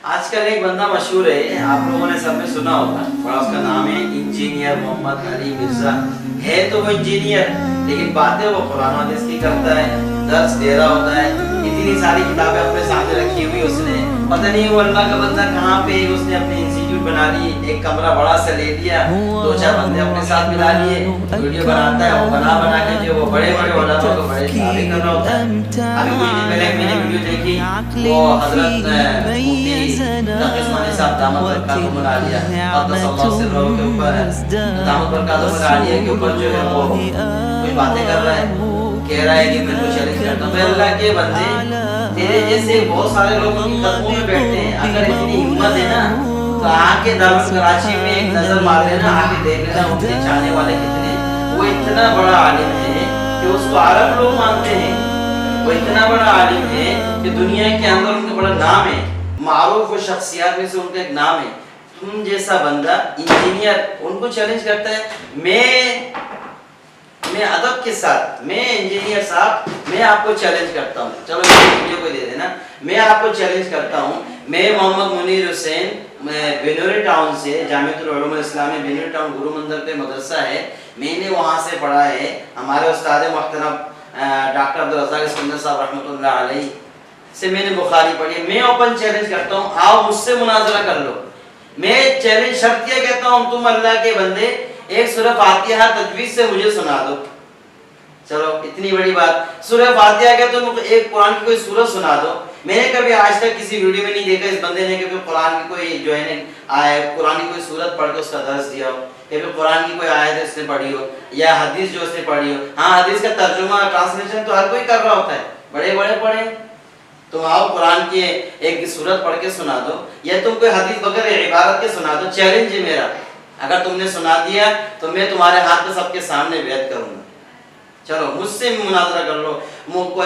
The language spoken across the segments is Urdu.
آج کل ایک بندہ مشہور ہے، آپ لوگوں نے سب نے سنا ہوگا، بڑا اس کا نام ہے انجینئر محمد علی مرزا۔ ہے تو وہ انجینئر، لیکن باتیں وہ قرآن و حدیث کی کرتا ہے، درس دے رہا ہوتا ہے، اتنی ساری کتابیں اپنے سامنے رکھی ہوئی اس نے، پتہ نہیں وہ اللہ کا بندہ کہاں پہ اس نے اپنے انسٹیٹیوٹ بنا لی، ایک کمرہ بڑا سا لے لیا، دو چار بندے اپنے ساتھ ملا لیے، ویڈیو بناتا ہے، وہ بنا کے جو وہ بڑے بڑے علماء کو بڑے دعوے کر رہا ہوتا ہے۔ ابھی کچھ دن پہلے میں نے ویڈیو دیکھی، وہ حضرت مفتی تقی عثمانی صاحب دامت برکاتہ العالیہ قدس اللہ سرہ کے اوپر دامت برکاتہ العالیہ کے اوپر جو ہے وہ کوئی باتیں کر رہا ہے، کہہ رہا ہے کہ میں تو چیلنج کرتا ہوں، میں اللہ کے بندے تیرے جیسے بہت سارے لوگ ان کی قدموں میں بیٹھتے ہیں، اگر اتنی ہمت ہے نا تو آ کے دارالعلوم کراچی میں ایک نظر مار لینا، آ کے دیکھ لینا ان کے چاہنے والے کتنے۔ وہ اتنا بڑا عالم ہے کہ اس کو عرب لوگ مانتے ہیں، وہ اتنا بڑا عالم ہے کہ دنیا کے اندر ان کا بڑا نام ہے، معروف و شخصیات میں سے ان کا ایک نام ہے۔ تم جیسا بندہ انجینئر ان کو چیلنج کرتا ہے، میں ادب کے ساتھ، میں انجینئر صاحب میں آپ کو چیلنج کرتا ہوں، چلو ویڈیو کو دے دینا، میں آپ کو چیلنج کرتا ہوں، میں محمد منیر حسین، میں بینوری ٹاؤن سے، جامعۃ العلوم الاسلامیہ بینوری ٹاؤن گرو مندر پہ مدرسہ ہے، میں نے وہاں سے پڑھا ہے، ہمارے استاد محترم ڈاکٹر عبدالرزاق اسکندر صاحب رحمۃ اللہ علیہ سے میں نے بخاری پڑھی ہے۔ میں اوپن چیلنج کرتا ہوں، آؤ مجھ سے مناظرہ کر لو۔ میں چیلنج شرط یہ کہتا ہوں، تم اللہ کے بندے ایک سورہ فاتحہ تجوید سے مجھے سنا دو۔ چلو اتنی بڑی بات، سورہ فاتحہ کہ تم ایک قرآن کی کوئی سورت سنا دو۔ میں نے کبھی آج تک کسی ویڈیو میں نہیں دیکھا اس بندے نے کبھی قرآن کی کوئی جو ہے قرآن کی کوئی سورت پڑھ کے اس کا درس دیا ہو، کبھی قرآن کی کوئی آیت اس نے پڑھی ہو یا حدیث جو اس نے پڑھی ہو۔ ہاں حدیث کا ترجمہ ٹرانسلیشن تو ہر کوئی کر رہا ہوتا ہے، بڑے بڑے پڑھیں، تم آؤ قرآن کی ایک سورت پڑھ کے سنا دو، یا تم کوئی حدیث بغیر عبارت کے سنا دو۔ چیلنج ہے میرا، اگر تم نے سنا دیا تو میں تمہارے ہاتھ میں سب کے سامنے بیعت کروں گا۔ چلو مجھ سے مناظرہ کر لو۔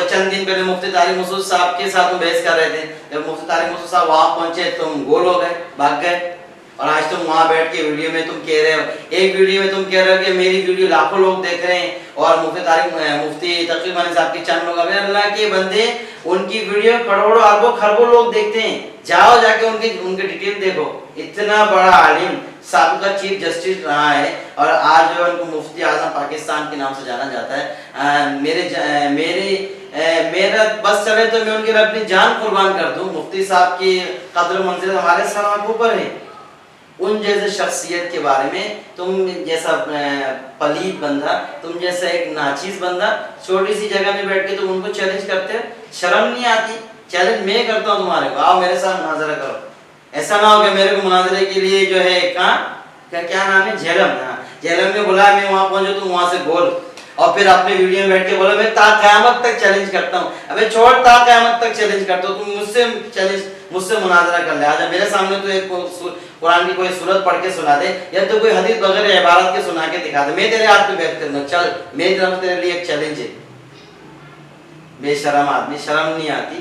چند دن پہلے مفتی طارق مسعود صاحب کے ساتھ ہم بحث کر رہے تھے، جب مفتی طارق مسعود صاحب وہاں پہنچے تم گول ہو گئے، بھاگ گئے، اور آج تم وہاں بیٹھ کے ویڈیو میں تم کہہ رہے ہو، ایک ویڈیو میں تم کہہ رہے ہو کہ میری ویڈیو لاکھوں لوگ دیکھ رہے ہیں، اور مفتی تقی عثمانی صاحب کے چند لوگ، ابھی اللہ کے بندے ان کی ویڈیو کروڑوں اربوں خربوں لوگ دیکھتے ہیں، جاؤ جا کے ان کے ڈیٹیل دیکھو۔ اتنا بڑا عالم، سابقہ چیف جسٹس رہا ہے، اور آج جو ان کو مفتی اعظم پاکستان کے نام سے جانا جاتا ہے۔ میرا بس چلے تو میں ان کے اپنی جان قربان کر دوں، مفتی صاحب کی قدر و منزلت ہمارے سر آنکھ اوپر ہے۔ ان جیسے شخصیت کے بارے میں، تم جیسا پلید بندہ، تم جیسا ایک ناچیز بندہ چھوٹی سی جگہ میں بیٹھ کے تم ان کو چیلنج کرتے ہو، شرم نہیں آتی؟ چیلنج میں کرتا ہوں تمہارے کو، آؤ میرے ساتھ مناظرہ کرو۔ ایسا نہ ہو کہ میرے کو مناظرے کے لیے جو ہے کیا نام ہے، جہلم میں بلایا، میں وہاں پہنچو تم وہاں سے بول، اور پھر اپنے ویڈیو میں بیٹھ کے بولو میں تا قیامت تک چیلنج کرتا ہوں۔ ابے چھوڑ، تا قیامت تک چیلنج کرتا ہوں، تم مجھ سے مناظرہ کر لے، آجا میرے سامنے تو ایک قرآن کی کوئی سورت پڑھ کے سنا دے، یا تو کوئی حدیث بغیر عبارت کے سنا کے دکھا دے، میں تیرے ہاتھ پہ بیعت کروں گا۔ چل میری طرف تیرے لیے ایک چیلنج ہے۔ بے شرم آدمی، شرم نہیں آتی؟